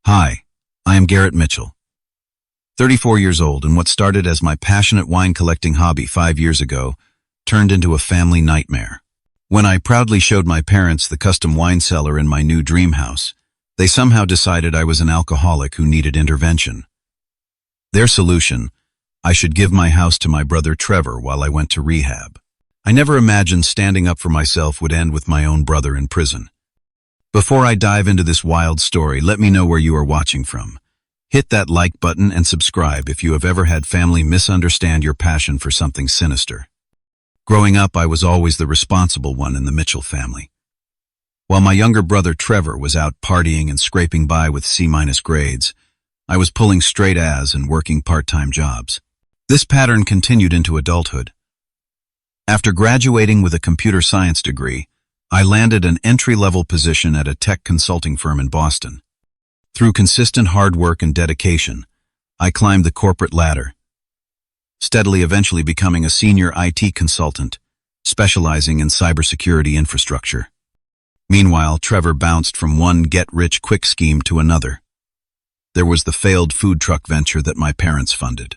Hi, I am Garrett Mitchell, 34 years old, and what started as my passionate wine collecting hobby 5 years ago turned into a family nightmare. When I proudly showed my parents the custom wine cellar in my new dream house, they somehow decided I was an alcoholic who needed intervention. Their solution: I should give my house to my brother Trevor while I went to rehab. I never imagined standing up for myself would end with my own brother in prison. Before I dive into this wild story, let me know where you are watching from. Hit that like button and subscribe if you have ever had family misunderstand your passion for something sinister. Growing up, I was always the responsible one in the Mitchell family. While my younger brother Trevor was out partying and scraping by with C- grades, I was pulling straight A's and working part-time jobs. This pattern continued into adulthood. After graduating with a computer science degree, I landed an entry-level position at a tech consulting firm in Boston. Through consistent hard work and dedication, I climbed the corporate ladder, steadily eventually becoming a senior IT consultant, specializing in cybersecurity infrastructure. Meanwhile, Trevor bounced from one get-rich-quick scheme to another. There was the failed food truck venture that my parents funded.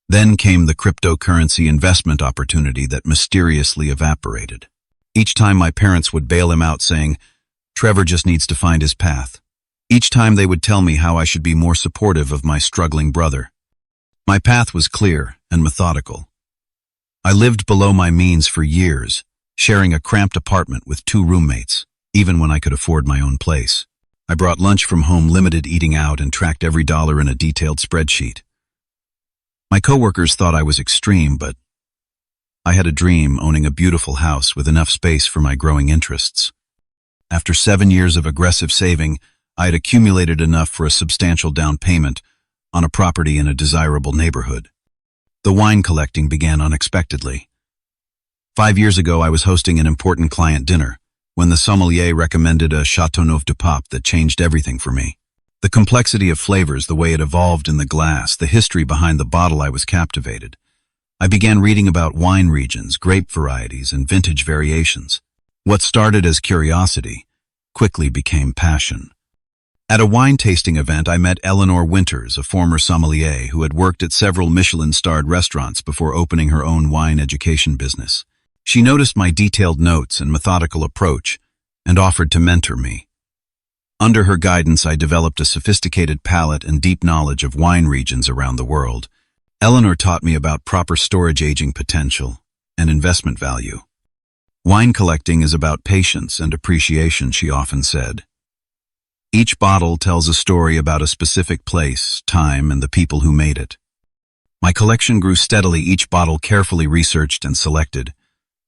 Then came the cryptocurrency investment opportunity that mysteriously evaporated. Each time my parents would bail him out saying, "Trevor just needs to find his path." Each time they would tell me how I should be more supportive of my struggling brother. My path was clear and methodical. I lived below my means for years, sharing a cramped apartment with 2 roommates, even when I could afford my own place. I brought lunch from home, limited eating out, and tracked every dollar in a detailed spreadsheet. My coworkers thought I was extreme, but I had a dream, owning a beautiful house with enough space for my growing interests. After 7 years of aggressive saving, I had accumulated enough for a substantial down payment on a property in a desirable neighborhood. The wine collecting began unexpectedly. 5 years ago, I was hosting an important client dinner when the sommelier recommended a Chateauneuf-du-Pape that changed everything for me. The complexity of flavors, the way it evolved in the glass, the history behind the bottle, I was captivated. I began reading about wine regions, grape varieties, and vintage variations. What started as curiosity quickly became passion. At a wine tasting event, I met Eleanor Winters, a former sommelier who had worked at several Michelin-starred restaurants before opening her own wine education business. She noticed my detailed notes and methodical approach and offered to mentor me. Under her guidance, I developed a sophisticated palate and deep knowledge of wine regions around the world. Eleanor taught me about proper storage, aging potential, and investment value. Wine collecting is about patience and appreciation, she often said. Each bottle tells a story about a specific place, time, and the people who made it. My collection grew steadily, each bottle carefully researched and selected.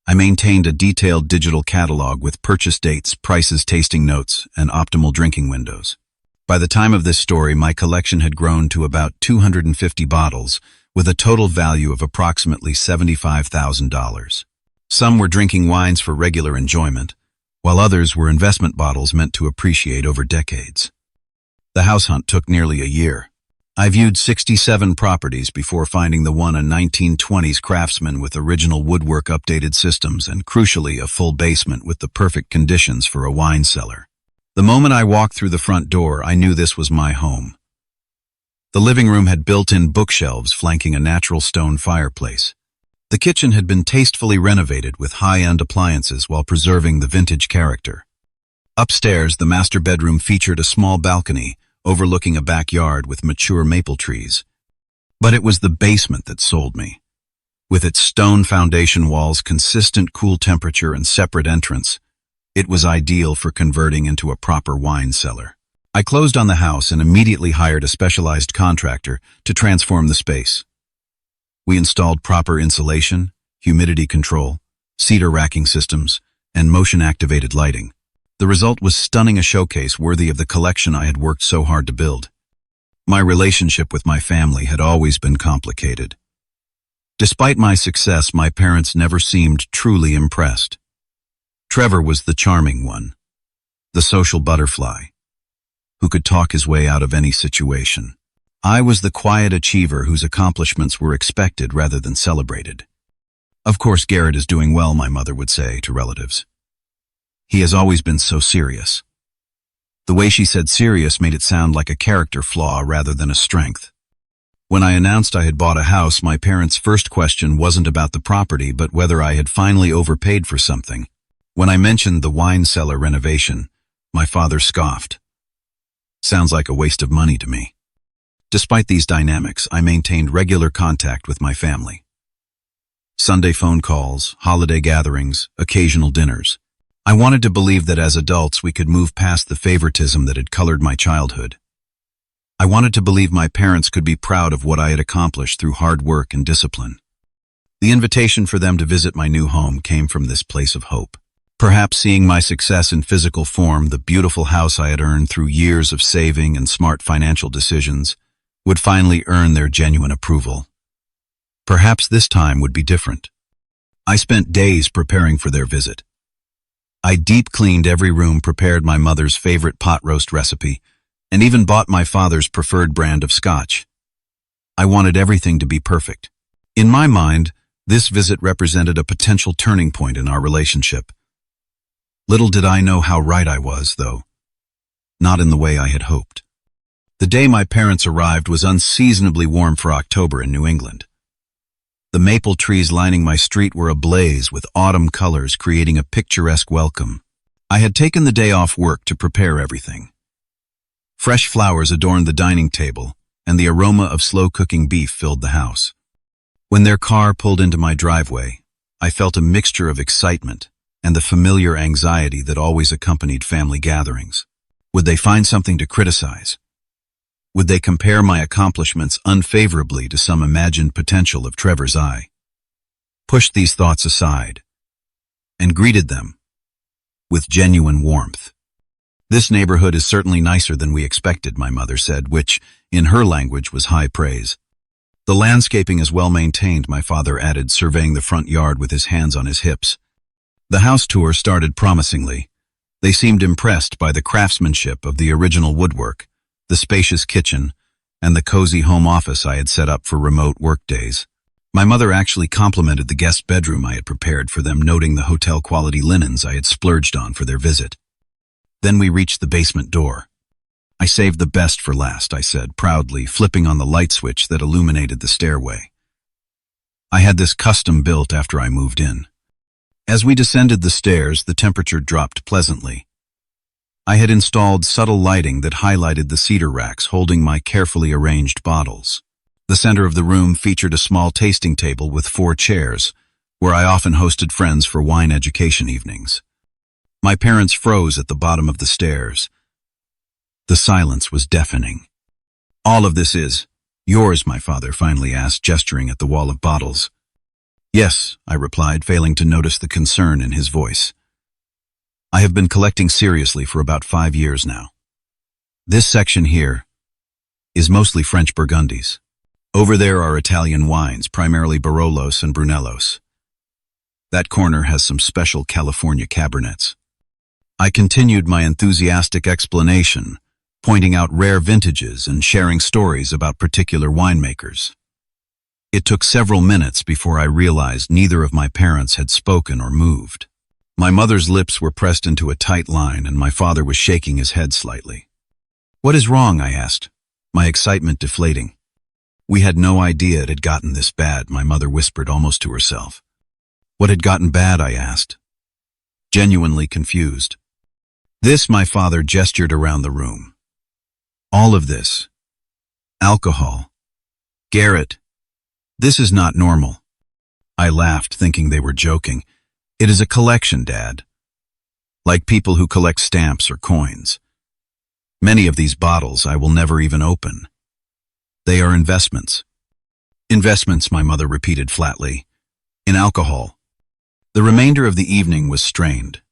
I maintained a detailed digital catalog with purchase dates, prices, tasting notes, and optimal drinking windows. By the time of this story, my collection had grown to about 250 bottles, with a total value of approximately $75,000. Some were drinking wines for regular enjoyment, while others were investment bottles meant to appreciate over decades. The house hunt took nearly a year. I viewed 67 properties before finding the one, a 1920s craftsman with original woodwork, updated systems, and crucially, a full basement with the perfect conditions for a wine cellar. The moment I walked through the front door, I knew this was my home. The living room had built-in bookshelves flanking a natural stone fireplace. The kitchen had been tastefully renovated with high-end appliances while preserving the vintage character. Upstairs, the master bedroom featured a small balcony overlooking a backyard with mature maple trees. But it was the basement that sold me. With its stone foundation walls, consistent cool temperature, and separate entrance, it was ideal for converting into a proper wine cellar. I closed on the house and immediately hired a specialized contractor to transform the space. We installed proper insulation, humidity control, cedar racking systems, and motion-activated lighting. The result was stunning, a showcase worthy of the collection I had worked so hard to build. My relationship with my family had always been complicated. Despite my success, my parents never seemed truly impressed. Trevor was the charming one, the social butterfly, who could talk his way out of any situation. I was the quiet achiever whose accomplishments were expected rather than celebrated. "Of course, Garrett is doing well," my mother would say to relatives. "He has always been so serious." The way she said serious made it sound like a character flaw rather than a strength. When I announced I had bought a house, my parents' first question wasn't about the property, but whether I had finally overpaid for something. When I mentioned the wine cellar renovation, my father scoffed. Sounds like a waste of money to me. Despite these dynamics, I maintained regular contact with my family. Sunday phone calls, holiday gatherings, occasional dinners. I wanted to believe that as adults we could move past the favoritism that had colored my childhood. I wanted to believe my parents could be proud of what I had accomplished through hard work and discipline. The invitation for them to visit my new home came from this place of hope. Perhaps seeing my success in physical form, the beautiful house I had earned through years of saving and smart financial decisions, would finally earn their genuine approval. Perhaps this time would be different. I spent days preparing for their visit. I deep cleaned every room, prepared my mother's favorite pot roast recipe, and even bought my father's preferred brand of scotch. I wanted everything to be perfect. In my mind, this visit represented a potential turning point in our relationship. Little did I know how right I was, though. Not in the way I had hoped. The day my parents arrived was unseasonably warm for October in New England. The maple trees lining my street were ablaze with autumn colors, creating a picturesque welcome. I had taken the day off work to prepare everything. Fresh flowers adorned the dining table, and the aroma of slow-cooking beef filled the house. When their car pulled into my driveway, I felt a mixture of excitement and the familiar anxiety that always accompanied family gatherings. Would they find something to criticize? Would they compare my accomplishments unfavorably to some imagined potential of Trevor's eye? Pushed these thoughts aside and greeted them with genuine warmth. This neighborhood is certainly nicer than we expected, my mother said, which, in her language, was high praise. The landscaping is well maintained, my father added, surveying the front yard with his hands on his hips. The house tour started promisingly. They seemed impressed by the craftsmanship of the original woodwork, the spacious kitchen, and the cozy home office I had set up for remote work days. My mother actually complimented the guest bedroom I had prepared for them, noting the hotel-quality linens I had splurged on for their visit. Then we reached the basement door. I saved the best for last, I said, proudly, flipping on the light switch that illuminated the stairway. I had this custom built after I moved in. As we descended the stairs, the temperature dropped pleasantly. I had installed subtle lighting that highlighted the cedar racks holding my carefully arranged bottles. The center of the room featured a small tasting table with 4 chairs, where I often hosted friends for wine education evenings. My parents froze at the bottom of the stairs. The silence was deafening. "All of this is yours," my father finally asked, gesturing at the wall of bottles. "Yes," I replied, failing to notice the concern in his voice. "I have been collecting seriously for about 5 years now. This section here is mostly French Burgundies. Over there are Italian wines, primarily Barolos and Brunellos. That corner has some special California Cabernets." I continued my enthusiastic explanation, pointing out rare vintages and sharing stories about particular winemakers. It took several minutes before I realized neither of my parents had spoken or moved. My mother's lips were pressed into a tight line, and my father was shaking his head slightly. "What is wrong?" I asked, my excitement deflating. "We had no idea it had gotten this bad," my mother whispered almost to herself. "What had gotten bad?" I asked, genuinely confused. "This," my father gestured around the room. "All of this. Alcohol. Garrett, this is not normal." I laughed, thinking they were joking. "It is a collection, Dad. Like people who collect stamps or coins. Many of these bottles I will never even open. They are investments." "Investments," my mother repeated flatly. "In alcohol." The remainder of the evening was strained.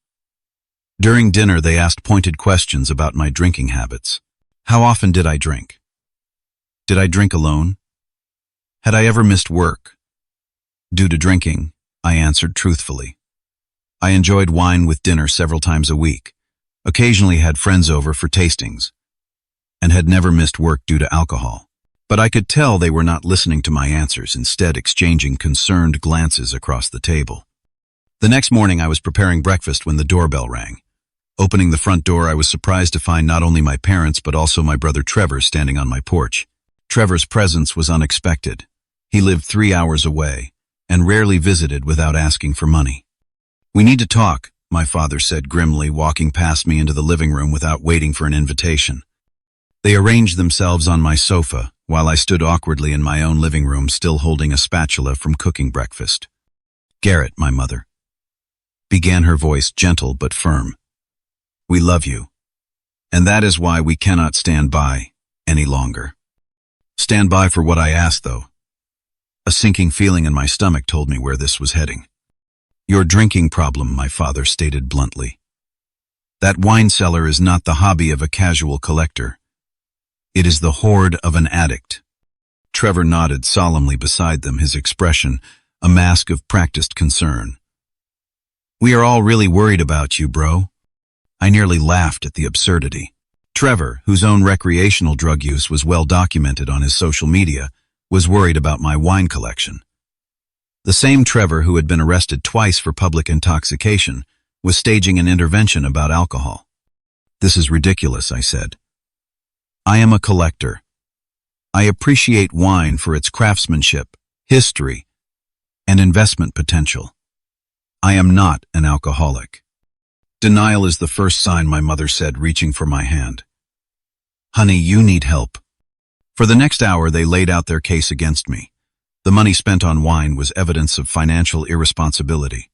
During dinner, they asked pointed questions about my drinking habits. How often did I drink? Did I drink alone? Had I ever missed work due to drinking? I answered truthfully. I enjoyed wine with dinner several times a week, occasionally had friends over for tastings, and had never missed work due to alcohol. But I could tell they were not listening to my answers, instead exchanging concerned glances across the table. The next morning I was preparing breakfast when the doorbell rang. Opening the front door, I was surprised to find not only my parents but also my brother Trevor standing on my porch. Trevor's presence was unexpected. He lived 3 hours away and rarely visited without asking for money. "We need to talk," my father said grimly, walking past me into the living room without waiting for an invitation. They arranged themselves on my sofa, while I stood awkwardly in my own living room, still holding a spatula from cooking breakfast. "Garrett," my mother began, her voice gentle but firm. "We love you, and that is why we cannot stand by any longer." Stand by for what I asked, though. A sinking feeling in my stomach told me where this was heading. "Your drinking problem," my father stated bluntly. "That wine cellar is not the hobby of a casual collector. It is the hoard of an addict." Trevor nodded solemnly beside them, his expression a mask of practiced concern. "We are all really worried about you, bro." I nearly laughed at the absurdity. Trevor, whose own recreational drug use was well documented on his social media, was worried about my wine collection. The same Trevor who had been arrested twice for public intoxication was staging an intervention about alcohol. "This is ridiculous," I said. "I am a collector. I appreciate wine for its craftsmanship, history, and investment potential. I am not an alcoholic." "Denial is the first sign," my mother said, reaching for my hand. "Honey, you need help." For the next hour, they laid out their case against me. The money spent on wine was evidence of financial irresponsibility.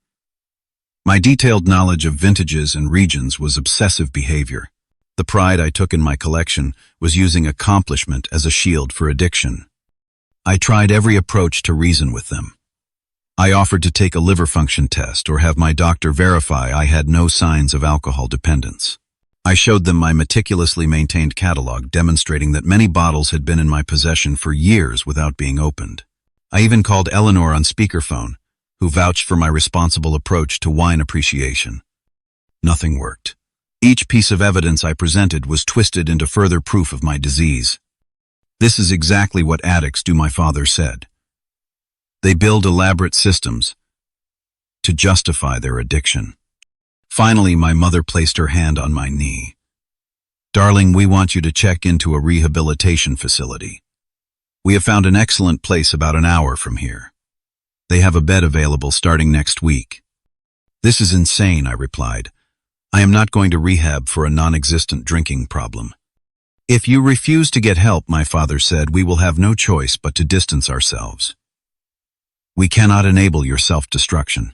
My detailed knowledge of vintages and regions was obsessive behavior. The pride I took in my collection was using accomplishment as a shield for addiction. I tried every approach to reason with them. I offered to take a liver function test or have my doctor verify I had no signs of alcohol dependence. I showed them my meticulously maintained catalog demonstrating that many bottles had been in my possession for years without being opened. I even called Eleanor on speakerphone, who vouched for my responsible approach to wine appreciation. Nothing worked. Each piece of evidence I presented was twisted into further proof of my disease. "This is exactly what addicts do," my father said. "They build elaborate systems to justify their addiction." Finally, my mother placed her hand on my knee. "Darling, we want you to check into a rehabilitation facility. We have found an excellent place about an hour from here. They have a bed available starting next week." "This is insane," I replied. "I am not going to rehab for a non-existent drinking problem." "If you refuse to get help," my father said, "we will have no choice but to distance ourselves. We cannot enable your self-destruction."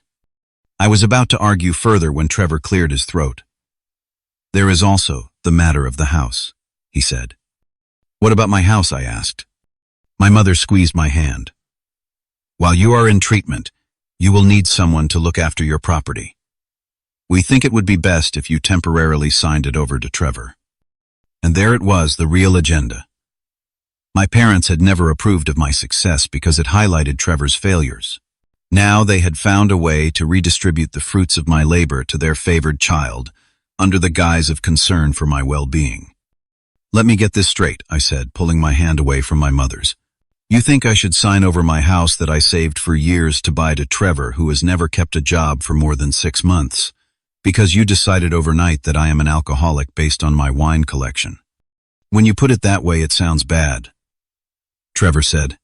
I was about to argue further when Trevor cleared his throat. "There is also the matter of the house," he said. "What about my house?" I asked. My mother squeezed my hand. "While you are in treatment, you will need someone to look after your property. We think it would be best if you temporarily signed it over to Trevor." And there it was, the real agenda. My parents had never approved of my success because it highlighted Trevor's failures. Now they had found a way to redistribute the fruits of my labor to their favored child, under the guise of concern for my well-being. "Let me get this straight," I said, pulling my hand away from my mother's. "You think I should sign over my house that I saved for years to buy to Trevor, who has never kept a job for more than 6 months, because you decided overnight that I am an alcoholic based on my wine collection? When you put it that way, it sounds bad," Trevor said,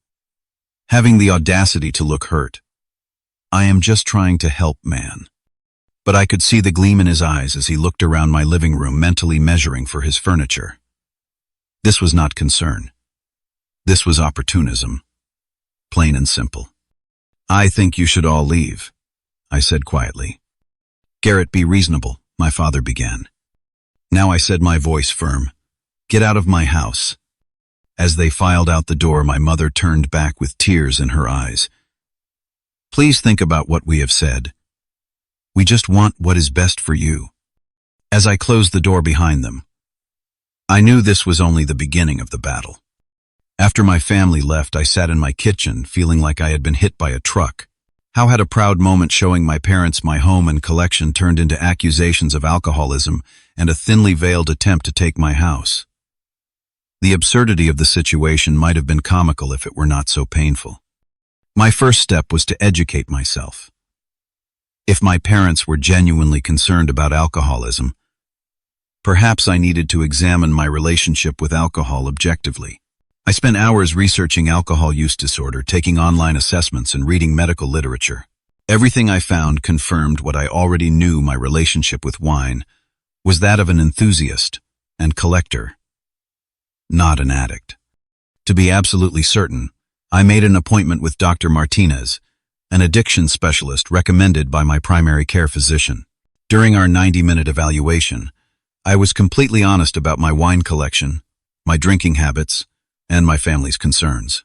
having the audacity to look hurt. "I am just trying to help, man." But I could see the gleam in his eyes as he looked around my living room, mentally measuring for his furniture. This was not concern. This was opportunism. Plain and simple. "I think you should all leave," I said quietly. "Garrett, be reasonable," my father began. Now I said, my voice firm. "Get out of my house." As they filed out the door, my mother turned back with tears in her eyes. "Please think about what we have said. We just want what is best for you." As I closed the door behind them, I knew this was only the beginning of the battle. After my family left, I sat in my kitchen, feeling like I had been hit by a truck. How had a proud moment showing my parents my home and collection turned into accusations of alcoholism and a thinly veiled attempt to take my house? The absurdity of the situation might have been comical if it were not so painful. My first step was to educate myself. If my parents were genuinely concerned about alcoholism, Perhaps I needed to examine my relationship with alcohol objectively. I spent hours researching alcohol use disorder, taking online assessments, and reading medical literature. Everything I found confirmed what I already knew: my relationship with wine was that of an enthusiast and collector, not an addict. To be absolutely certain, I made an appointment with Dr. Martinez, an addiction specialist recommended by my primary care physician. During our 90-minute evaluation, I was completely honest about my wine collection, my drinking habits, and my family's concerns.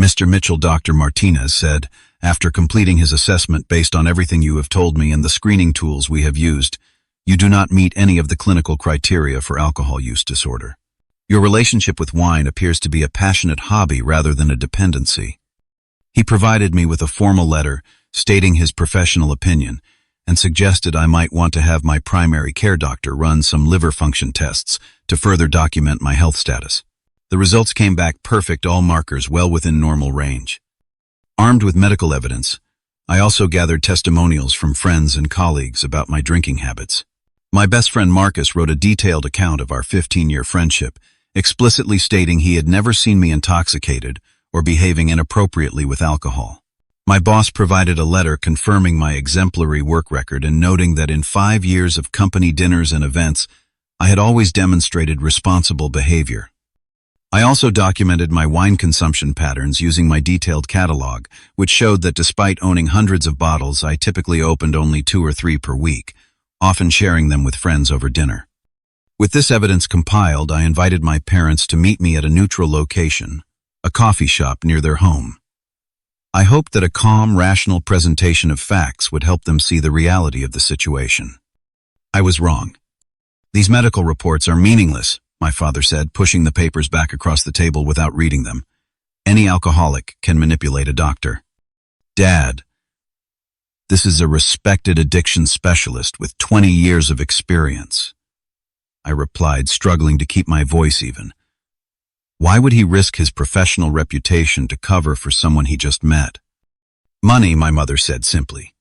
Mr. Mitchell, Dr. Martinez said, after completing his assessment based on everything you have told me and the screening tools we have used, you do not meet any of the clinical criteria for alcohol use disorder. Your relationship with wine appears to be a passionate hobby rather than a dependency. He provided me with a formal letter stating his professional opinion and suggested I might want to have my primary care doctor run some liver function tests to further document my health status. The results came back perfect, all markers well within normal range. Armed with medical evidence, I also gathered testimonials from friends and colleagues about my drinking habits. My best friend Marcus wrote a detailed account of our 15-year friendship, explicitly stating he had never seen me intoxicated or behaving inappropriately with alcohol. My boss provided a letter confirming my exemplary work record and noting that in 5 years of company dinners and events, I had always demonstrated responsible behavior. I also documented my wine consumption patterns using my detailed catalog, which showed that despite owning hundreds of bottles, I typically opened only 2 or 3 per week, often sharing them with friends over dinner. With this evidence compiled, I invited my parents to meet me at a neutral location, a coffee shop near their home. I hoped that a calm, rational presentation of facts would help them see the reality of the situation. I was wrong. These medical reports are meaningless, my father said, pushing the papers back across the table without reading them. Any alcoholic can manipulate a doctor. Dad, this is a respected addiction specialist with 20 years of experience, I replied, struggling to keep my voice even. Why would he risk his professional reputation to cover for someone he just met? Money, my mother said simply.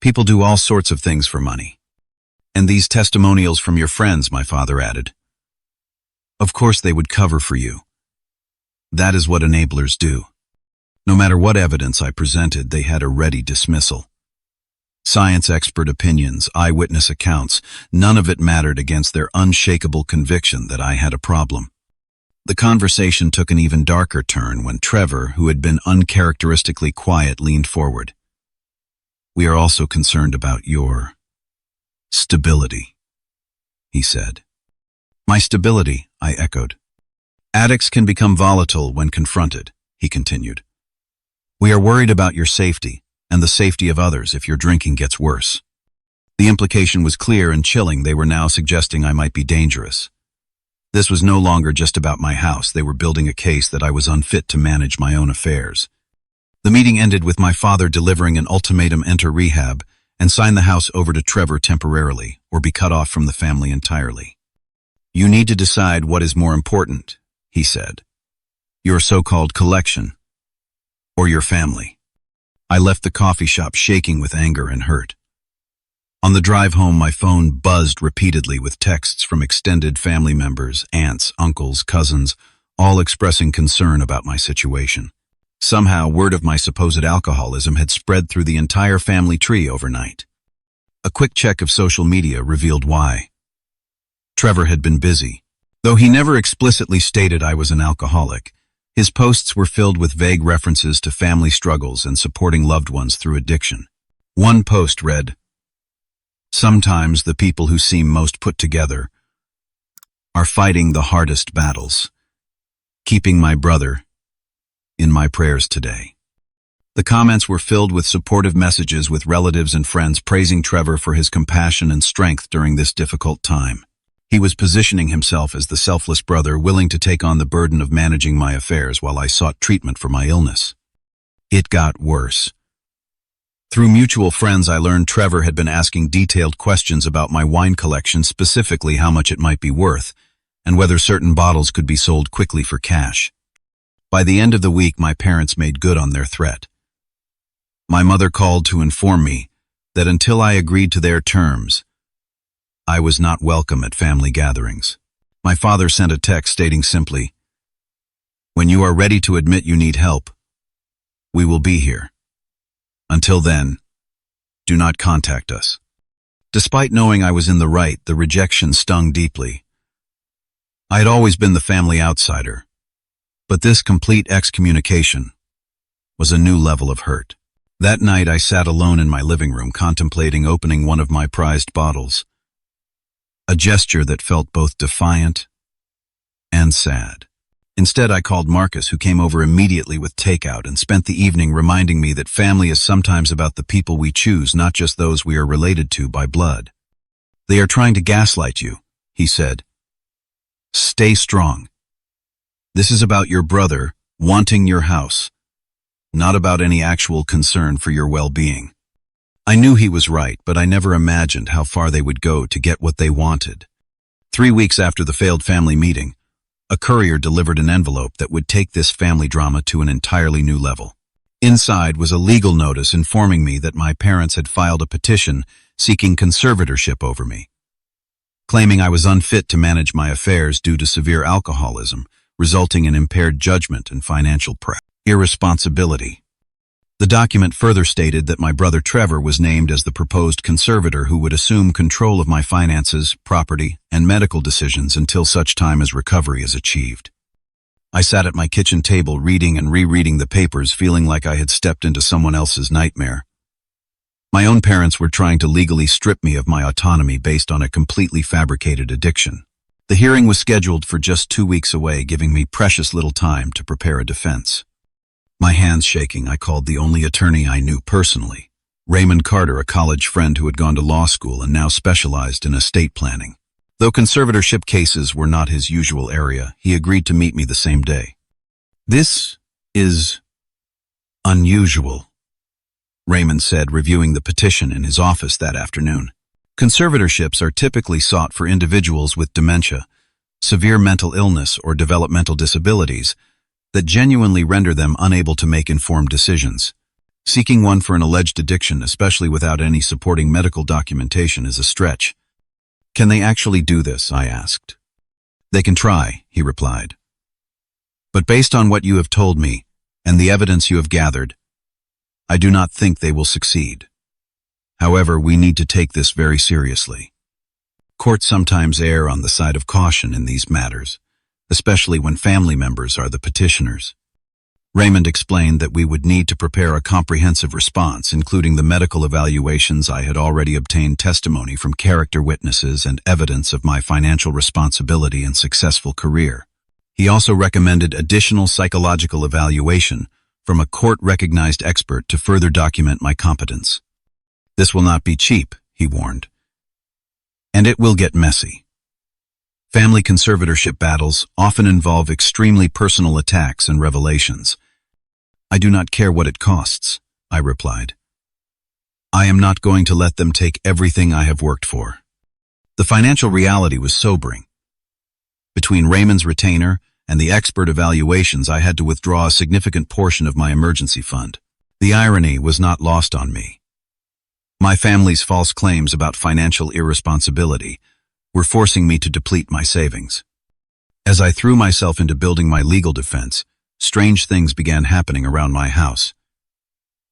People do all sorts of things for money. And these testimonials from your friends, my father added. Of course they would cover for you. That is what enablers do. No matter what evidence I presented, they had a ready dismissal. Science expert opinions, eyewitness accounts, none of it mattered against their unshakable conviction that I had a problem. The conversation took an even darker turn when Trevor, who had been uncharacteristically quiet, leaned forward. We are also concerned about your stability, he said. My stability, I echoed. Addicts can become volatile when confronted, he continued. We are worried about your safety and the safety of others if your drinking gets worse. The implication was clear and chilling. They were now suggesting I might be dangerous. This was no longer just about my house. They were building a case that I was unfit to manage my own affairs. The meeting ended with my father delivering an ultimatum: enter rehab and sign the house over to Trevor temporarily or be cut off from the family entirely. You need to decide what is more important, he said. Your so-called collection or your family. I left the coffee shop shaking with anger and hurt. On the drive home, my phone buzzed repeatedly with texts from extended family members, aunts, uncles, cousins, all expressing concern about my situation. Somehow, word of my supposed alcoholism had spread through the entire family tree overnight. A quick check of social media revealed why. Trevor had been busy. Though he never explicitly stated I was an alcoholic, his posts were filled with vague references to family struggles and supporting loved ones through addiction. One post read, "Sometimes the people who seem most put together are fighting the hardest battles. Keeping my brother in my prayers today." The comments were filled with supportive messages, with relatives and friends praising Trevor for his compassion and strength during this difficult time. He was positioning himself as the selfless brother willing to take on the burden of managing my affairs while I sought treatment for my illness. It got worse. Through mutual friends, I learned Trevor had been asking detailed questions about my wine collection, specifically how much it might be worth, and whether certain bottles could be sold quickly for cash. By the end of the week, my parents made good on their threat. My mother called to inform me that until I agreed to their terms, I was not welcome at family gatherings. My father sent a text stating simply, "When you are ready to admit you need help, we will be here. Until then, do not contact us." Despite knowing I was in the right, the rejection stung deeply. I had always been the family outsider, but this complete excommunication was a new level of hurt. That night I sat alone in my living room contemplating opening one of my prized bottles, a gesture that felt both defiant and sad. Instead, I called Marcus, who came over immediately with takeout and spent the evening reminding me that family is sometimes about the people we choose, not just those we are related to by blood. "They are trying to gaslight you," he said. "Stay strong. This is about your brother wanting your house, not about any actual concern for your well-being." I knew he was right, but I never imagined how far they would go to get what they wanted. 3 weeks after the failed family meeting, a courier delivered an envelope that would take this family drama to an entirely new level. Inside was a legal notice informing me that my parents had filed a petition seeking conservatorship over me, claiming I was unfit to manage my affairs due to severe alcoholism, resulting in impaired judgment and financial irresponsibility. The document further stated that my brother Trevor was named as the proposed conservator who would assume control of my finances, property, and medical decisions until such time as recovery is achieved. I sat at my kitchen table reading and rereading the papers, feeling like I had stepped into someone else's nightmare. My own parents were trying to legally strip me of my autonomy based on a completely fabricated addiction. The hearing was scheduled for just 2 weeks away, giving me precious little time to prepare a defense. My hands shaking, I called the only attorney I knew personally, Raymond Carter, a college friend who had gone to law school and now specialized in estate planning. Though conservatorship cases were not his usual area, he agreed to meet me the same day. "This is unusual," Raymond said, reviewing the petition in his office that afternoon. Conservatorships are typically sought for individuals with dementia, severe mental illness, or developmental disabilities that genuinely render them unable to make informed decisions. Seeking one for an alleged addiction, especially without any supporting medical documentation, is a stretch. "Can they actually do this?" I asked. "They can try," he replied. "But based on what you have told me and the evidence you have gathered, I do not think they will succeed. However, we need to take this very seriously. Courts sometimes err on the side of caution in these matters, especially when family members are the petitioners." Raymond explained that we would need to prepare a comprehensive response, including the medical evaluations I had already obtained, testimony from character witnesses, and evidence of my financial responsibility and successful career. He also recommended additional psychological evaluation from a court-recognized expert to further document my competence. "This will not be cheap," he warned, "and it will get messy." Family conservatorship battles often involve extremely personal attacks and revelations. "I do not care what it costs," I replied. "I am not going to let them take everything I have worked for." The financial reality was sobering. Between Raymond's retainer and the expert evaluations, I had to withdraw a significant portion of my emergency fund. The irony was not lost on me. My family's false claims about financial irresponsibility were forcing me to deplete my savings. As I threw myself into building my legal defense, strange things began happening around my house.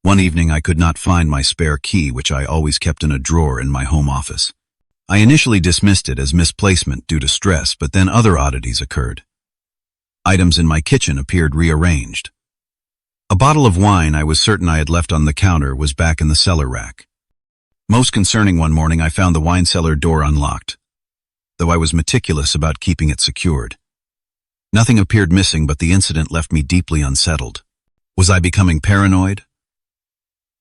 One evening I could not find my spare key, which I always kept in a drawer in my home office. I initially dismissed it as misplacement due to stress, but then other oddities occurred. Items in my kitchen appeared rearranged. A bottle of wine I was certain I had left on the counter was back in the cellar rack. Most concerning, one morning I found the wine cellar door unlocked, though I was meticulous about keeping it secured. Nothing appeared missing, but the incident left me deeply unsettled. Was I becoming paranoid?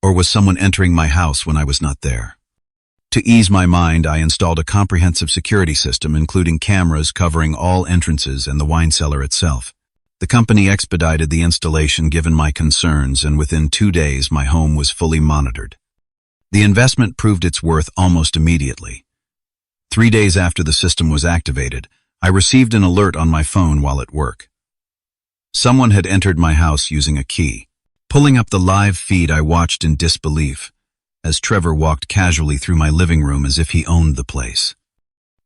Or was someone entering my house when I was not there? To ease my mind, I installed a comprehensive security system, including cameras covering all entrances and the wine cellar itself. The company expedited the installation given my concerns, and within 2 days my home was fully monitored. The investment proved its worth almost immediately. 3 days after the system was activated, I received an alert on my phone while at work. Someone had entered my house using a key. Pulling up the live feed, I watched in disbelief as Trevor walked casually through my living room as if he owned the place.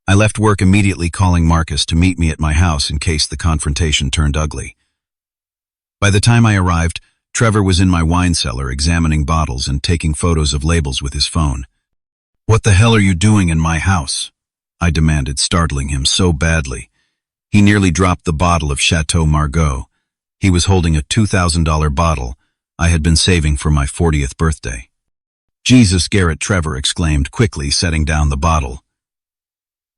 I left work immediately, calling Marcus to meet me at my house in case the confrontation turned ugly. By the time I arrived, Trevor was in my wine cellar examining bottles and taking photos of labels with his phone. "What the hell are you doing in my house?" I demanded, startling him so badly. He nearly dropped the bottle of Chateau Margaux. He was holding a $2,000 bottle I had been saving for my 40th birthday. "Jesus, Garrett," Trevor exclaimed, quickly setting down the bottle.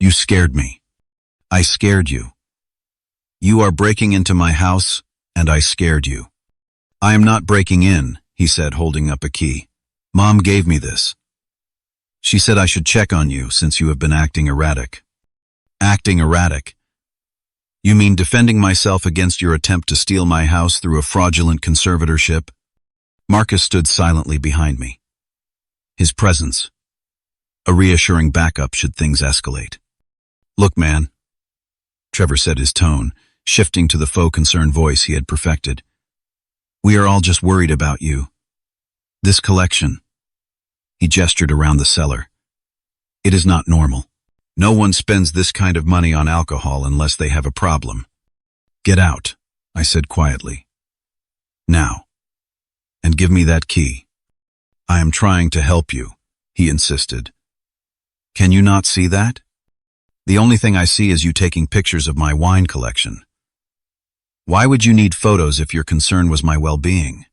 "You scared me. I scared you. You are breaking into my house, and I scared you." "I am not breaking in," he said, holding up a key. "Mom gave me this. She said I should check on you since you have been acting erratic." "Acting erratic? You mean defending myself against your attempt to steal my house through a fraudulent conservatorship?" Marcus stood silently behind me. His presence, a reassuring backup should things escalate. "Look, man," Trevor said, his tone shifting to the faux concerned voice he had perfected. "We are all just worried about you. This collection," he gestured around the cellar, "it is not normal. No one spends this kind of money on alcohol unless they have a problem. Get out," I said quietly. "Now. And give me that key." "I am trying to help you," he insisted. "Can you not see that? The only thing I see is you taking pictures of my wine collection. Why would you need photos if your concern was my well-being?"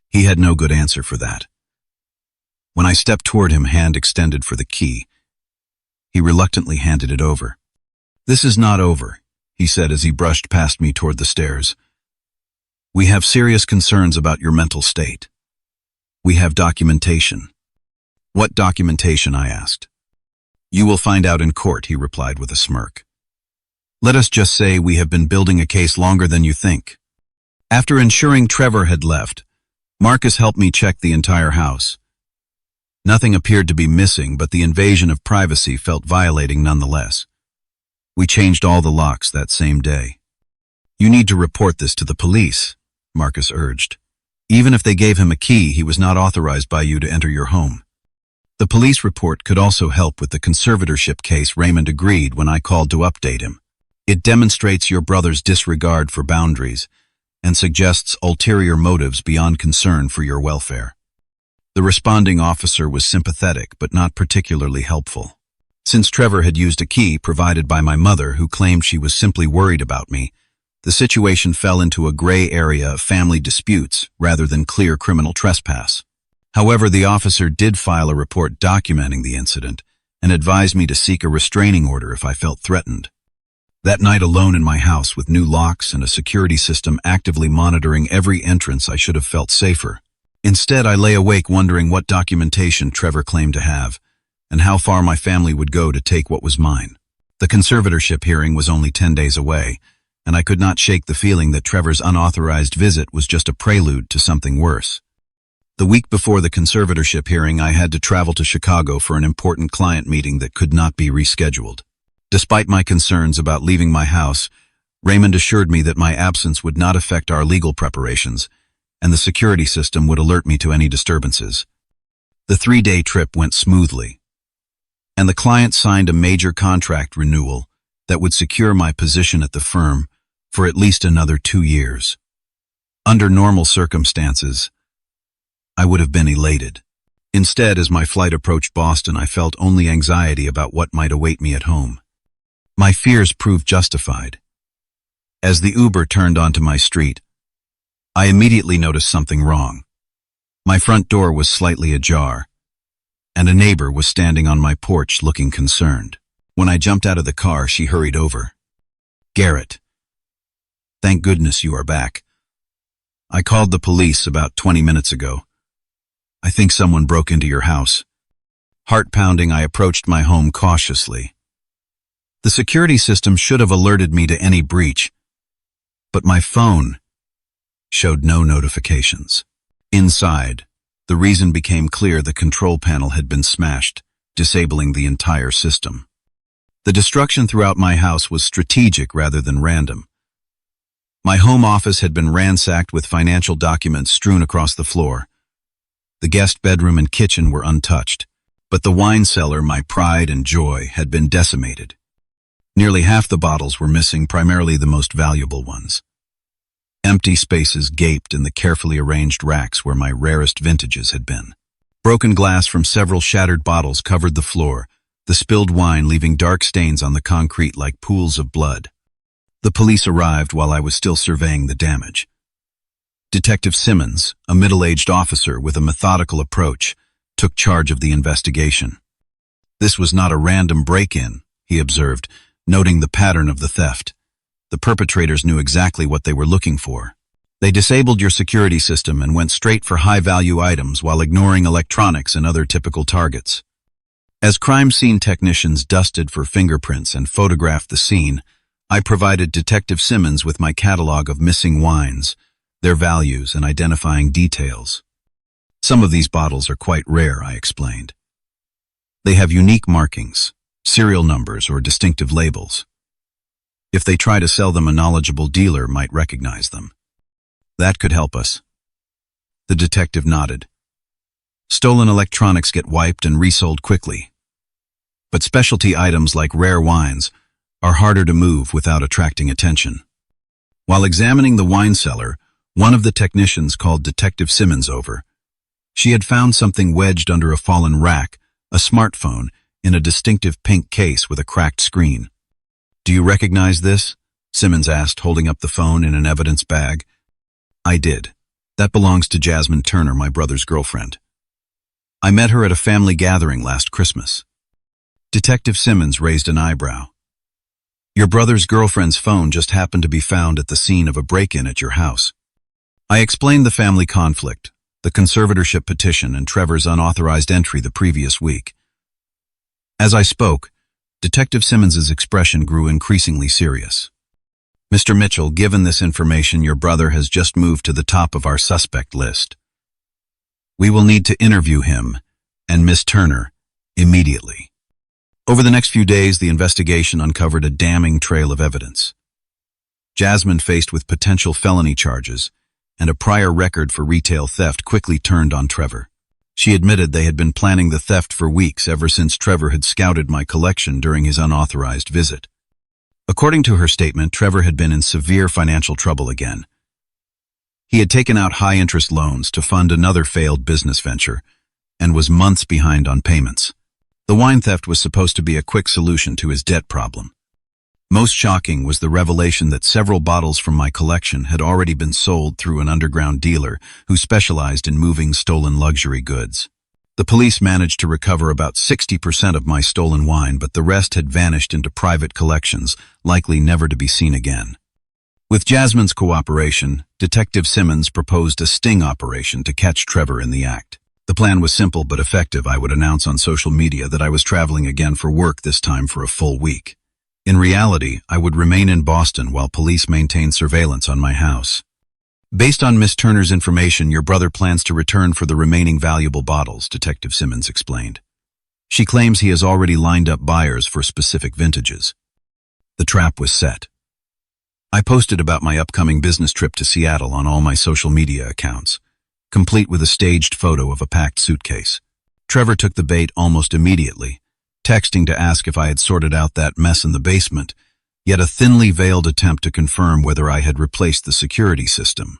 He had no good answer for that. When I stepped toward him, hand extended for the key, he reluctantly handed it over. "This is not over," he said as he brushed past me toward the stairs. "We have serious concerns about your mental state. We have documentation." "What documentation?" I asked. "You will find out in court," he replied with a smirk. "Let us just say we have been building a case longer than you think." After ensuring Trevor had left, Marcus helped me check the entire house. Nothing appeared to be missing, but the invasion of privacy felt violating nonetheless. We changed all the locks that same day. "You need to report this to the police," Marcus urged. "Even if they gave him a key, he was not authorized by you to enter your home." The police report could also help with the conservatorship case, Raymond agreed when I called to update him. "It demonstrates your brother's disregard for boundaries and suggests ulterior motives beyond concern for your welfare." The responding officer was sympathetic but not particularly helpful. Since Trevor had used a key provided by my mother, who claimed she was simply worried about me, the situation fell into a gray area of family disputes rather than clear criminal trespass. However, the officer did file a report documenting the incident and advised me to seek a restraining order if I felt threatened. That night, alone in my house with new locks and a security system actively monitoring every entrance, I should have felt safer. Instead, I lay awake wondering what documentation Trevor claimed to have and how far my family would go to take what was mine. The conservatorship hearing was only 10 days away, and I could not shake the feeling that Trevor's unauthorized visit was just a prelude to something worse. The week before the conservatorship hearing, I had to travel to Chicago for an important client meeting that could not be rescheduled. Despite my concerns about leaving my house, Raymond assured me that my absence would not affect our legal preparations, and the security system would alert me to any disturbances. The 3-day trip went smoothly, and the client signed a major contract renewal that would secure my position at the firm for at least another 2 years. Under normal circumstances, I would have been elated. Instead, as my flight approached Boston, I felt only anxiety about what might await me at home. My fears proved justified. As the Uber turned onto my street, I immediately noticed something wrong. My front door was slightly ajar, and a neighbor was standing on my porch looking concerned. When I jumped out of the car, she hurried over. "Garrett, thank goodness you are back. I called the police about 20 minutes ago. I think someone broke into your house." Heart pounding, I approached my home cautiously. The security system should have alerted me to any breach, but my phone showed no notifications. Inside, the reason became clear: the control panel had been smashed, disabling the entire system. The destruction throughout my house was strategic rather than random. My home office had been ransacked with financial documents strewn across the floor. The guest bedroom and kitchen were untouched, but the wine cellar, my pride and joy, had been decimated. Nearly half the bottles were missing, primarily the most valuable ones. Empty spaces gaped in the carefully arranged racks where my rarest vintages had been. Broken glass from several shattered bottles covered the floor, the spilled wine leaving dark stains on the concrete like pools of blood. The police arrived while I was still surveying the damage. Detective Simmons, a middle-aged officer with a methodical approach, took charge of the investigation. "This was not a random break-in," he observed, noting the pattern of the theft. "The perpetrators knew exactly what they were looking for. They disabled your security system and went straight for high-value items while ignoring electronics and other typical targets." As crime scene technicians dusted for fingerprints and photographed the scene, I provided Detective Simmons with my catalog of missing wines, their values, and identifying details. "Some of these bottles are quite rare," I explained. "They have unique markings, serial numbers, or distinctive labels. If they try to sell them, a knowledgeable dealer might recognize them. That could help us." The detective nodded. "Stolen electronics get wiped and resold quickly. But specialty items like rare wines are harder to move without attracting attention." While examining the wine cellar, one of the technicians called Detective Simmons over. She had found something wedged under a fallen rack, a smartphone, in a distinctive pink case with a cracked screen. "Do you recognize this?" Simmons asked, holding up the phone in an evidence bag. I did. "That belongs to Jasmine Turner, my brother's girlfriend. I met her at a family gathering last Christmas." Detective Simmons raised an eyebrow. "Your brother's girlfriend's phone just happened to be found at the scene of a break-in at your house." I explained the family conflict, the conservatorship petition, and Trevor's unauthorized entry the previous week. As I spoke, Detective Simmons's expression grew increasingly serious. "Mr. Mitchell, given this information, your brother has just moved to the top of our suspect list. We will need to interview him and Miss Turner immediately." Over the next few days, the investigation uncovered a damning trail of evidence. Jasmine, faced with potential felony charges and a prior record for retail theft, quickly turned on Trevor. She admitted they had been planning the theft for weeks, ever since Trevor had scouted my collection during his unauthorized visit. According to her statement, Trevor had been in severe financial trouble again. He had taken out high-interest loans to fund another failed business venture and was months behind on payments. The wine theft was supposed to be a quick solution to his debt problem. Most shocking was the revelation that several bottles from my collection had already been sold through an underground dealer who specialized in moving stolen luxury goods. The police managed to recover about 60% of my stolen wine, but the rest had vanished into private collections, likely never to be seen again. With Jasmine's cooperation, Detective Simmons proposed a sting operation to catch Trevor in the act. The plan was simple but effective. I would announce on social media that I was traveling again for work, this time for a full week. In reality, I would remain in Boston while police maintained surveillance on my house. "Based on Miss Turner's information, your brother plans to return for the remaining valuable bottles," Detective Simmons explained. "She claims he has already lined up buyers for specific vintages." The trap was set. I posted about my upcoming business trip to Seattle on all my social media accounts, complete with a staged photo of a packed suitcase. Trevor took the bait almost immediately, texting to ask if I had sorted out that mess in the basement, yet a thinly veiled attempt to confirm whether I had replaced the security system.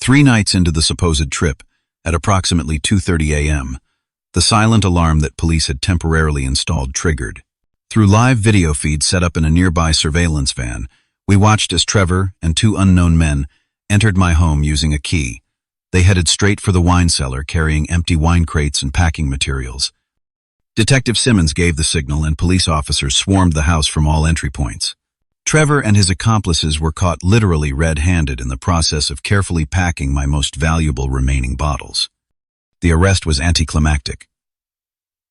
3 nights into the supposed trip, at approximately 2:30 a.m., the silent alarm that police had temporarily installed triggered. Through live video feeds set up in a nearby surveillance van, we watched as Trevor and 2 unknown men entered my home using a key. They headed straight for the wine cellar, carrying empty wine crates and packing materials. Detective Simmons gave the signal, and police officers swarmed the house from all entry points. Trevor and his accomplices were caught literally red-handed in the process of carefully packing my most valuable remaining bottles. The arrest was anticlimactic.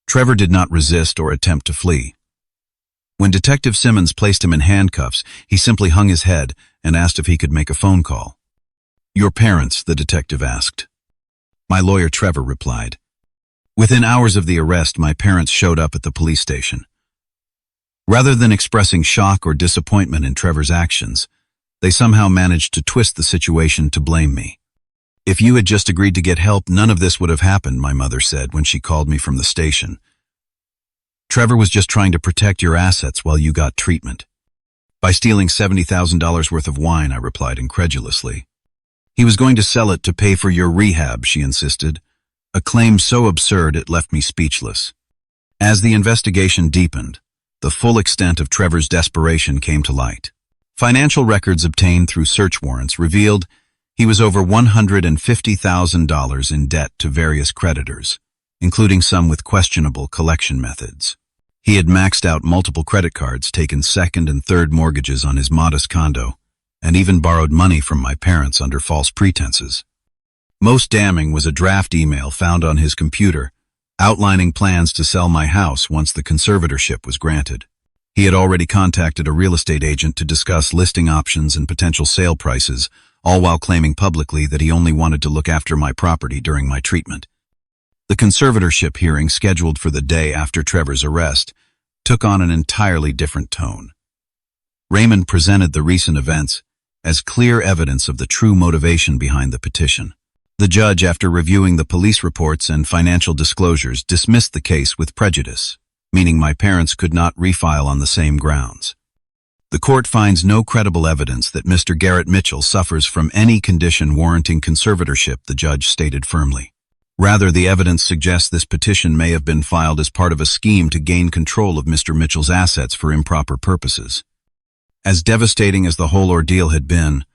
Trevor did not resist or attempt to flee. When Detective Simmons placed him in handcuffs, he simply hung his head and asked if he could make a phone call. "Your parents?" the detective asked. My lawyer Trevor replied. Within hours of the arrest, my parents showed up at the police station. Rather than expressing shock or disappointment in Trevor's actions, they somehow managed to twist the situation to blame me. "If you had just agreed to get help, none of this would have happened," my mother said when she called me from the station. Trevor was just trying to protect your assets while you got treatment. By stealing $70,000 worth of wine, I replied incredulously. He was going to sell it to pay for your rehab, she insisted, a claim so absurd it left me speechless. As the investigation deepened, the full extent of Trevor's desperation came to light. Financial records obtained through search warrants revealed he was over $150,000 in debt to various creditors, including some with questionable collection methods. He had maxed out multiple credit cards, taken second and third mortgages on his modest condo, and even borrowed money from my parents under false pretenses. Most damning was a draft email found on his computer outlining plans to sell my house once the conservatorship was granted. He had already contacted a real estate agent to discuss listing options and potential sale prices, all while claiming publicly that he only wanted to look after my property during my treatment. The conservatorship hearing, scheduled for the day after Trevor's arrest, took on an entirely different tone. Raymond presented the recent events as clear evidence of the true motivation behind the petition. The judge, after reviewing the police reports and financial disclosures, dismissed the case with prejudice, meaning my parents could not refile on the same grounds. The court finds no credible evidence that Mr. Garrett Mitchell suffers from any condition warranting conservatorship, the judge stated firmly. Rather, the evidence suggests this petition may have been filed as part of a scheme to gain control of Mr. Mitchell's assets for improper purposes. As devastating as the whole ordeal had been,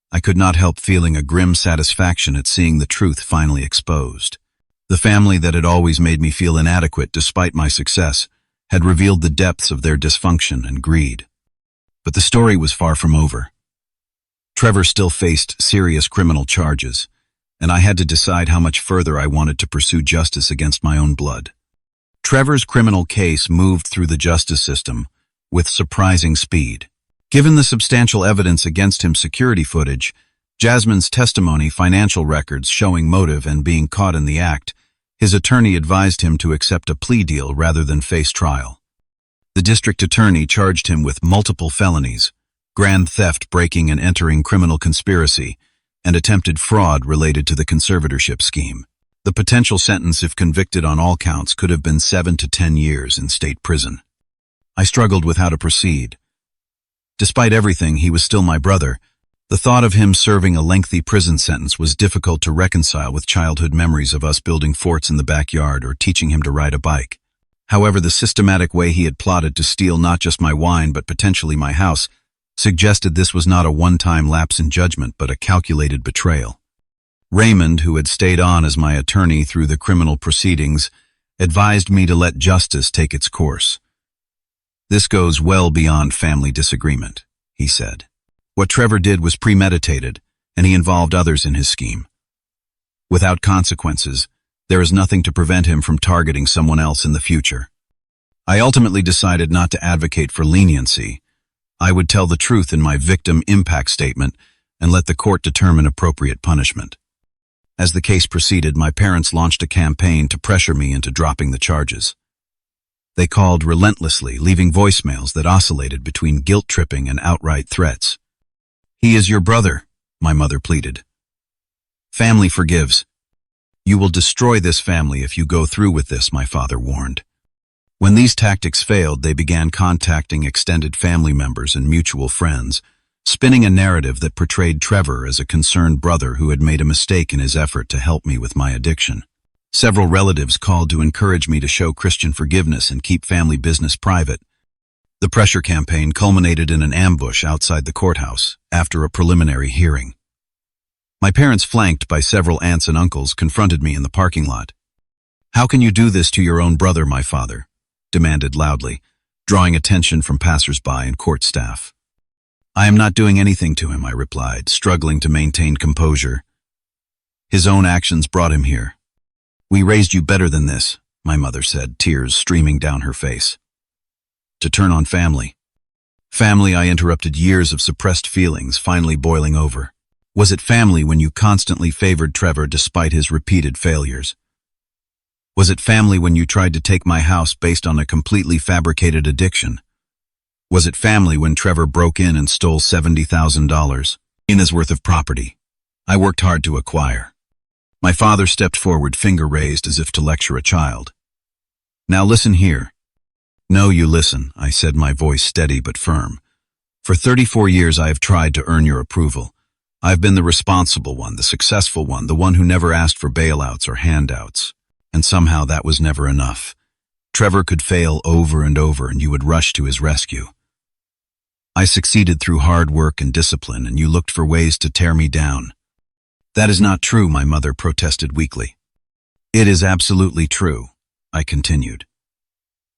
I could not help feeling a grim satisfaction at seeing the truth finally exposed. The family that had always made me feel inadequate despite my success had revealed the depths of their dysfunction and greed. But the story was far from over. Trevor still faced serious criminal charges, and I had to decide how much further I wanted to pursue justice against my own blood. Trevor's criminal case moved through the justice system with surprising speed. Given the substantial evidence against him, security footage, Jasmine's testimony, financial records showing motive and being caught in the act, his attorney advised him to accept a plea deal rather than face trial. The district attorney charged him with multiple felonies, grand theft, breaking and entering, criminal conspiracy, and attempted fraud related to the conservatorship scheme. The potential sentence, if convicted on all counts, could have been 7 to 10 years in state prison. I struggled with how to proceed. Despite everything, he was still my brother. The thought of him serving a lengthy prison sentence was difficult to reconcile with childhood memories of us building forts in the backyard or teaching him to ride a bike. However, the systematic way he had plotted to steal not just my wine but potentially my house suggested this was not a one-time lapse in judgment but a calculated betrayal. Raymond, who had stayed on as my attorney through the criminal proceedings, advised me to let justice take its course. "This goes well beyond family disagreement," he said. "What Trevor did was premeditated, and he involved others in his scheme. Without consequences, there is nothing to prevent him from targeting someone else in the future." I ultimately decided not to advocate for leniency. I would tell the truth in my victim impact statement and let the court determine appropriate punishment. As the case proceeded, my parents launched a campaign to pressure me into dropping the charges. They called relentlessly, leaving voicemails that oscillated between guilt-tripping and outright threats. "He is your brother," my mother pleaded. "Family forgives. You will destroy this family if you go through with this," my father warned. When these tactics failed, they began contacting extended family members and mutual friends, spinning a narrative that portrayed Trevor as a concerned brother who had made a mistake in his effort to help me with my addiction. Several relatives called to encourage me to show Christian forgiveness and keep family business private. The pressure campaign culminated in an ambush outside the courthouse after a preliminary hearing. My parents, flanked by several aunts and uncles, confronted me in the parking lot. "How can you do this to your own brother?" my father demanded loudly, drawing attention from passers-by and court staff. "I am not doing anything to him," I replied, struggling to maintain composure. "His own actions brought him here. We raised you better than this," my mother said, tears streaming down her face. To turn on family. Family, I interrupted, years of suppressed feelings finally boiling over. Was it family when you constantly favored Trevor despite his repeated failures? Was it family when you tried to take my house based on a completely fabricated addiction? Was it family when Trevor broke in and stole $70,000 in his worth of property I worked hard to acquire? My father stepped forward, finger raised as if to lecture a child. "Now listen here. No, you listen, I said, my voice steady but firm. For 34 years I have tried to earn your approval. I've been the responsible one, the successful one, the one who never asked for bailouts or handouts. And somehow that was never enough. Trevor could fail over and over, and you would rush to his rescue. I succeeded through hard work and discipline, and you looked for ways to tear me down. That is not true, my mother protested weakly. It is absolutely true, I continued.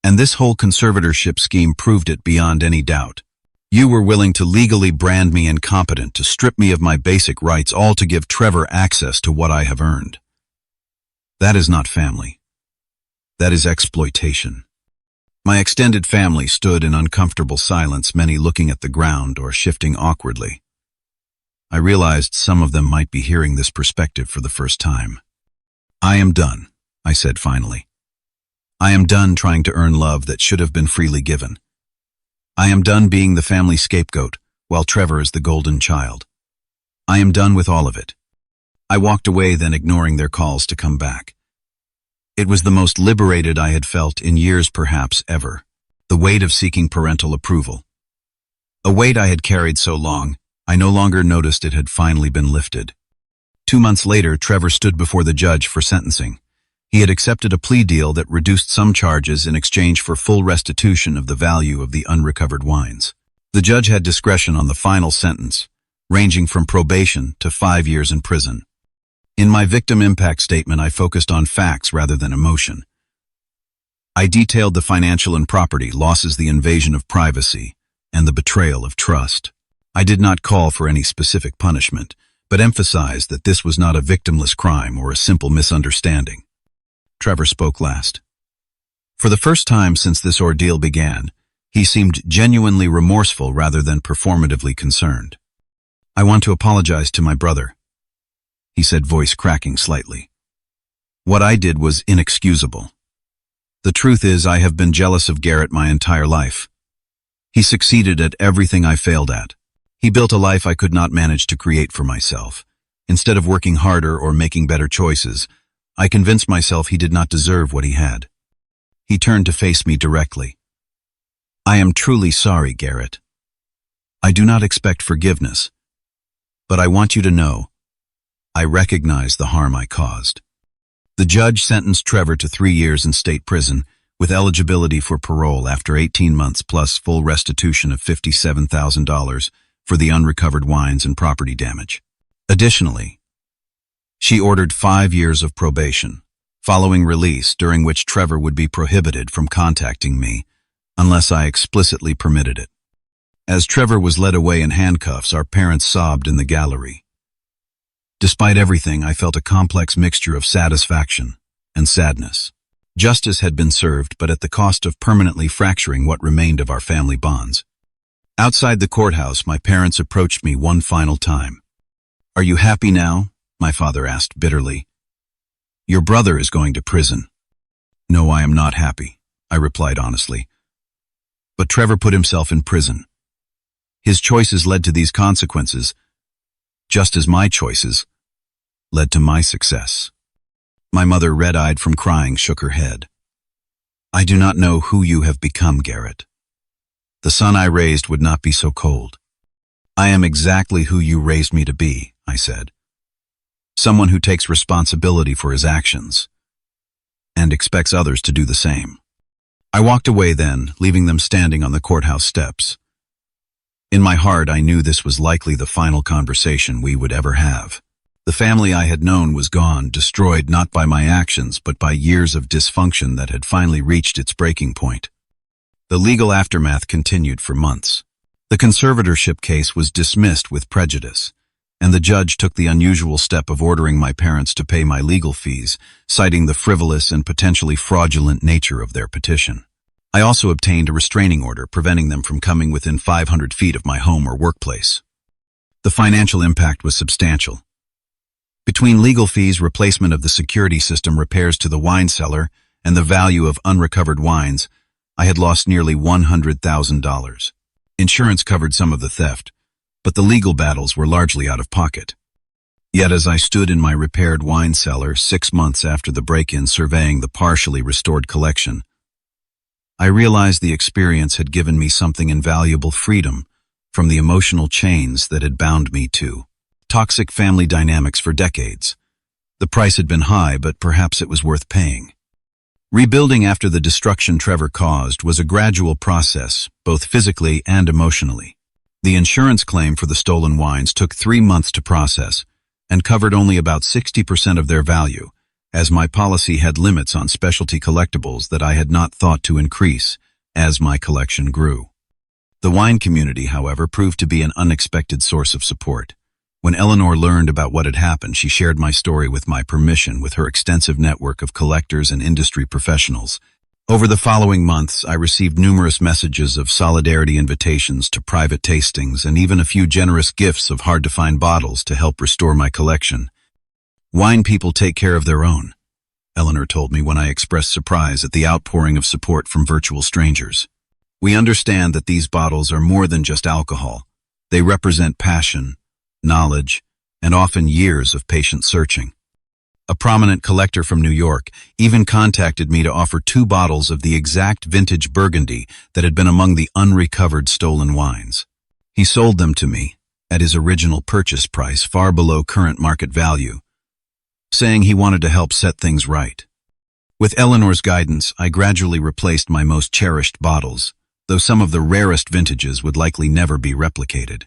And this whole conservatorship scheme proved it beyond any doubt. You were willing to legally brand me incompetent, to strip me of my basic rights, all to give Trevor access to what I have earned. That is not family. That is exploitation. My extended family stood in uncomfortable silence, many looking at the ground or shifting awkwardly. I realized some of them might be hearing this perspective for the first time. I am done, I said finally. I am done trying to earn love that should have been freely given. I am done being the family scapegoat, while Trevor is the golden child. I am done with all of it. I walked away, then ignoring their calls to come back. It was the most liberated I had felt in years, perhaps ever. The weight of seeking parental approval. A weight I had carried so long, I no longer noticed it had finally been lifted. 2 months later, Trevor stood before the judge for sentencing. He had accepted a plea deal that reduced some charges in exchange for full restitution of the value of the unrecovered wines. The judge had discretion on the final sentence, ranging from probation to 5 years in prison. In my victim impact statement, I focused on facts rather than emotion. I detailed the financial and property losses, the invasion of privacy, and the betrayal of trust. I did not call for any specific punishment, but emphasized that this was not a victimless crime or a simple misunderstanding. Trevor spoke last. For the first time since this ordeal began, he seemed genuinely remorseful rather than performatively concerned. I want to apologize to my brother, he said, voice cracking slightly. What I did was inexcusable. The truth is, I have been jealous of Garrett my entire life. He succeeded at everything I failed at. He built a life I could not manage to create for myself. Instead of working harder or making better choices, I convinced myself he did not deserve what he had. He turned to face me directly. I am truly sorry, Garrett. I do not expect forgiveness, but I want you to know, I recognize the harm I caused. The judge sentenced Trevor to 3 years in state prison, with eligibility for parole after 18 months plus full restitution of $57,000 for the unrecovered wines and property damage. Additionally, she ordered 5 years of probation, following release, during which Trevor would be prohibited from contacting me unless I explicitly permitted it. As Trevor was led away in handcuffs, our parents sobbed in the gallery. Despite everything, I felt a complex mixture of satisfaction and sadness. Justice had been served, but at the cost of permanently fracturing what remained of our family bonds. Outside the courthouse, my parents approached me one final time. Are you happy now? My father asked bitterly. Your brother is going to prison. No, I am not happy, I replied honestly. But Trevor put himself in prison. His choices led to these consequences, just as my choices led to my success. My mother, red-eyed from crying, shook her head. I do not know who you have become, Garrett. The son I raised would not be so cold. I am exactly who you raised me to be, I said. Someone who takes responsibility for his actions and expects others to do the same. I walked away then, leaving them standing on the courthouse steps. In my heart, I knew this was likely the final conversation we would ever have. The family I had known was gone, destroyed not by my actions, but by years of dysfunction that had finally reached its breaking point. The legal aftermath continued for months. The conservatorship case was dismissed with prejudice, and the judge took the unusual step of ordering my parents to pay my legal fees, citing the frivolous and potentially fraudulent nature of their petition. I also obtained a restraining order preventing them from coming within 500 feet of my home or workplace. The financial impact was substantial. Between legal fees, replacement of the security system, repairs to the wine cellar, and the value of unrecovered wines, I had lost nearly $100,000. Insurance covered some of the theft, but the legal battles were largely out of pocket. Yet as I stood in my repaired wine cellar 6 months after the break-in, surveying the partially restored collection, I realized the experience had given me something invaluable: freedom from the emotional chains that had bound me to toxic family dynamics for decades. The price had been high, but perhaps it was worth paying. Rebuilding after the destruction Trevor caused was a gradual process, both physically and emotionally. The insurance claim for the stolen wines took 3 months to process and covered only about 60% of their value, as my policy had limits on specialty collectibles that I had not thought to increase as my collection grew. The wine community, however, proved to be an unexpected source of support. When Eleanor learned about what had happened, she shared my story with my permission with her extensive network of collectors and industry professionals. Over the following months, I received numerous messages of solidarity, invitations to private tastings, and even a few generous gifts of hard-to-find bottles to help restore my collection. "Wine people take care of their own," Eleanor told me when I expressed surprise at the outpouring of support from virtual strangers. "We understand that these bottles are more than just alcohol. They represent passion, knowledge, and often years of patient searching." A prominent collector from New York even contacted me to offer 2 bottles of the exact vintage Burgundy that had been among the unrecovered stolen wines. He sold them to me at his original purchase price, far below current market value, saying he wanted to help set things right. With Eleanor's guidance, I gradually replaced my most cherished bottles, though some of the rarest vintages would likely never be replicated.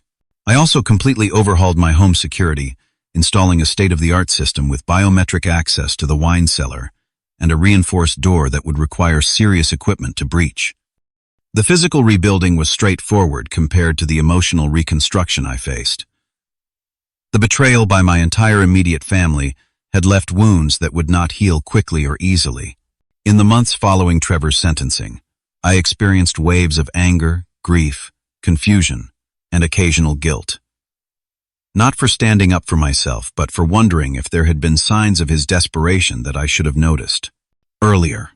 I also completely overhauled my home security, installing a state-of-the-art system with biometric access to the wine cellar and a reinforced door that would require serious equipment to breach. The physical rebuilding was straightforward compared to the emotional reconstruction I faced. The betrayal by my entire immediate family had left wounds that would not heal quickly or easily. In the months following Trevor's sentencing, I experienced waves of anger, grief, confusion, and occasional guilt. Not for standing up for myself, but for wondering if there had been signs of his desperation that I should have noticed earlier.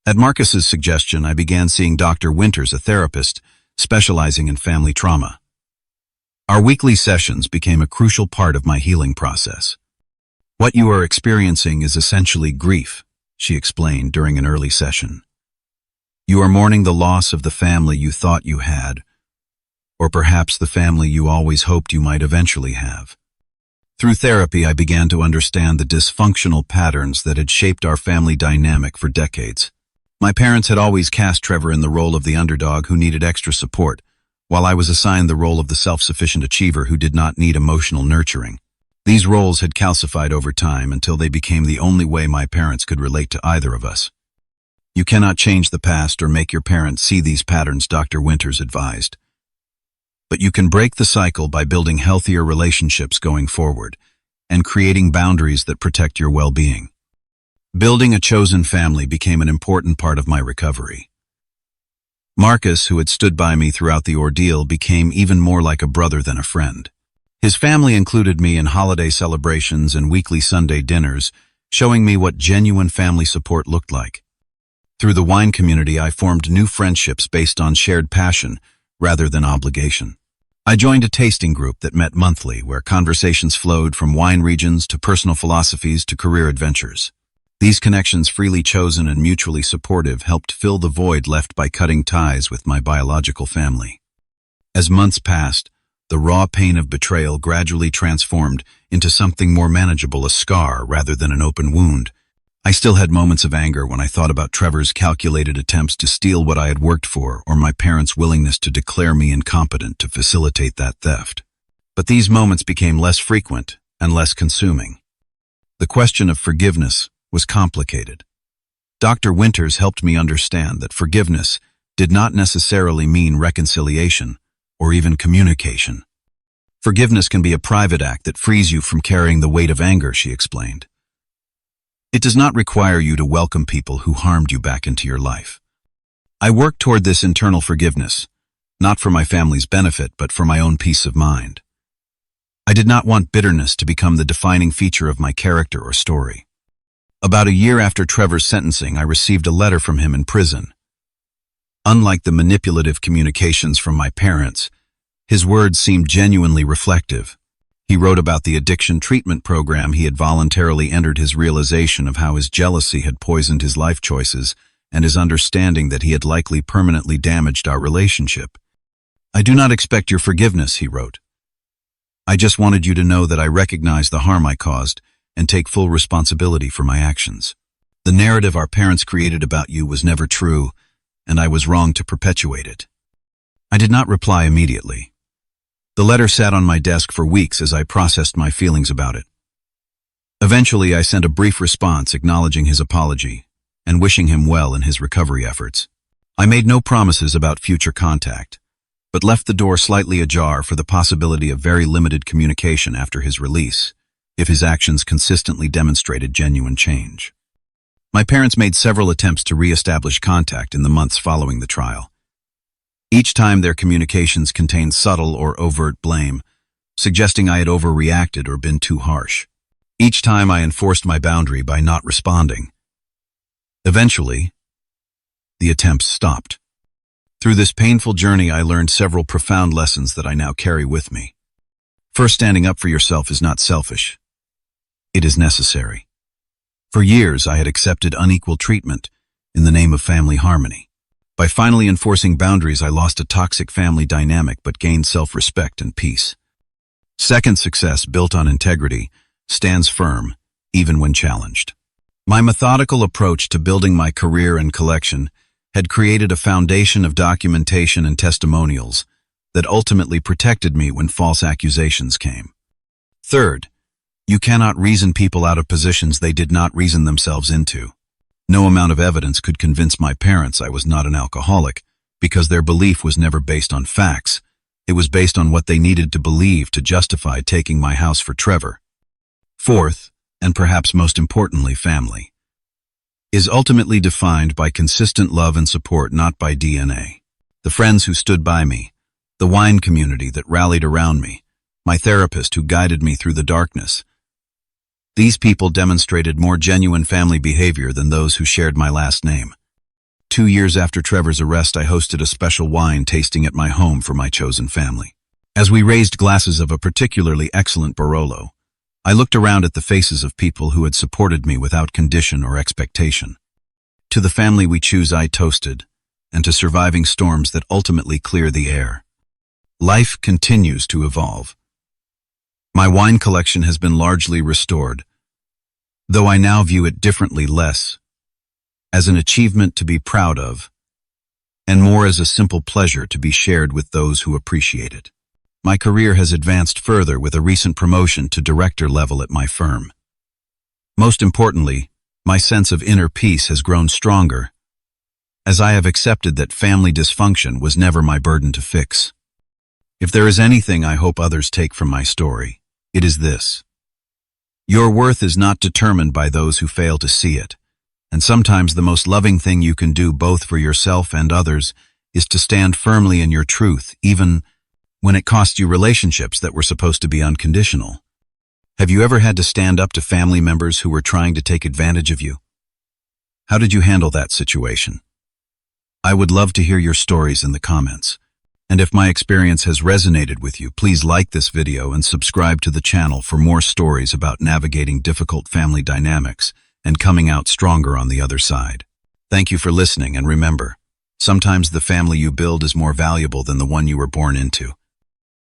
At Marcus's suggestion, I began seeing Dr. Winters, a therapist specializing in family trauma. Our weekly sessions became a crucial part of my healing process. "What you are experiencing is essentially grief," she explained during an early session. "You are mourning the loss of the family you thought you had, or perhaps the family you always hoped you might eventually have." Through therapy, I began to understand the dysfunctional patterns that had shaped our family dynamic for decades. My parents had always cast Trevor in the role of the underdog who needed extra support, while I was assigned the role of the self-sufficient achiever who did not need emotional nurturing. These roles had calcified over time until they became the only way my parents could relate to either of us. "You cannot change the past or make your parents see these patterns," Dr. Winters advised. "But you can break the cycle by building healthier relationships going forward and creating boundaries that protect your well-being." Building a chosen family became an important part of my recovery. Marcus, who had stood by me throughout the ordeal, became even more like a brother than a friend. His family included me in holiday celebrations and weekly Sunday dinners, showing me what genuine family support looked like. Through the wine community, I formed new friendships based on shared passion rather than obligation. I joined a tasting group that met monthly, where conversations flowed from wine regions to personal philosophies to career adventures. These connections, freely chosen and mutually supportive, helped fill the void left by cutting ties with my biological family. As months passed, the raw pain of betrayal gradually transformed into something more manageable, a scar rather than an open wound. I still had moments of anger when I thought about Trevor's calculated attempts to steal what I had worked for, or my parents' willingness to declare me incompetent to facilitate that theft. But these moments became less frequent and less consuming. The question of forgiveness was complicated. Dr. Winters helped me understand that forgiveness did not necessarily mean reconciliation or even communication. Forgiveness can be a private act that frees you from carrying the weight of anger, she explained. It does not require you to welcome people who harmed you back into your life. I worked toward this internal forgiveness, not for my family's benefit, but for my own peace of mind. I did not want bitterness to become the defining feature of my character or story. About a year after Trevor's sentencing, I received a letter from him in prison. Unlike the manipulative communications from my parents, his words seemed genuinely reflective. He wrote about the addiction treatment program he had voluntarily entered, his realization of how his jealousy had poisoned his life choices, and his understanding that he had likely permanently damaged our relationship. "I do not expect your forgiveness," he wrote. "I just wanted you to know that I recognize the harm I caused and take full responsibility for my actions. The narrative our parents created about you was never true, and I was wrong to perpetuate it." I did not reply immediately. The letter sat on my desk for weeks as I processed my feelings about it. Eventually, I sent a brief response acknowledging his apology and wishing him well in his recovery efforts. I made no promises about future contact, but left the door slightly ajar for the possibility of very limited communication after his release, if his actions consistently demonstrated genuine change. My parents made several attempts to re-establish contact in the months following the trial. Each time their communications contained subtle or overt blame, suggesting I had overreacted or been too harsh. Each time I enforced my boundary by not responding. Eventually, the attempts stopped. Through this painful journey, I learned several profound lessons that I now carry with me. First, standing up for yourself is not selfish. It is necessary. For years, I had accepted unequal treatment in the name of family harmony. By finally enforcing boundaries, I lost a toxic family dynamic but gained self-respect and peace. Second, success built on integrity stands firm, even when challenged. My methodical approach to building my career and collection had created a foundation of documentation and testimonials that ultimately protected me when false accusations came. Third, you cannot reason people out of positions they did not reason themselves into. No amount of evidence could convince my parents I was not an alcoholic, because their belief was never based on facts. It was based on what they needed to believe to justify taking my house for Trevor. Fourth, and perhaps most importantly, family, is ultimately defined by consistent love and support, not by DNA. The friends who stood by me, the wine community that rallied around me, my therapist who guided me through the darkness. These people demonstrated more genuine family behavior than those who shared my last name. 2 years after Trevor's arrest, I hosted a special wine tasting at my home for my chosen family. As we raised glasses of a particularly excellent Barolo, I looked around at the faces of people who had supported me without condition or expectation. To the family we choose, I toasted, and to surviving storms that ultimately clear the air. Life continues to evolve. My wine collection has been largely restored, though I now view it differently, less as an achievement to be proud of, and more as a simple pleasure to be shared with those who appreciate it. My career has advanced further with a recent promotion to director level at my firm. Most importantly, my sense of inner peace has grown stronger, as I have accepted that family dysfunction was never my burden to fix. If there is anything I hope others take from my story, it is this: your worth is not determined by those who fail to see it, and sometimes the most loving thing you can do both for yourself and others is to stand firmly in your truth, even when it costs you relationships that were supposed to be unconditional. Have you ever had to stand up to family members who were trying to take advantage of you? How did you handle that situation? I would love to hear your stories in the comments. And if my experience has resonated with you, please like this video and subscribe to the channel for more stories about navigating difficult family dynamics and coming out stronger on the other side. Thank you for listening, and remember, sometimes the family you build is more valuable than the one you were born into.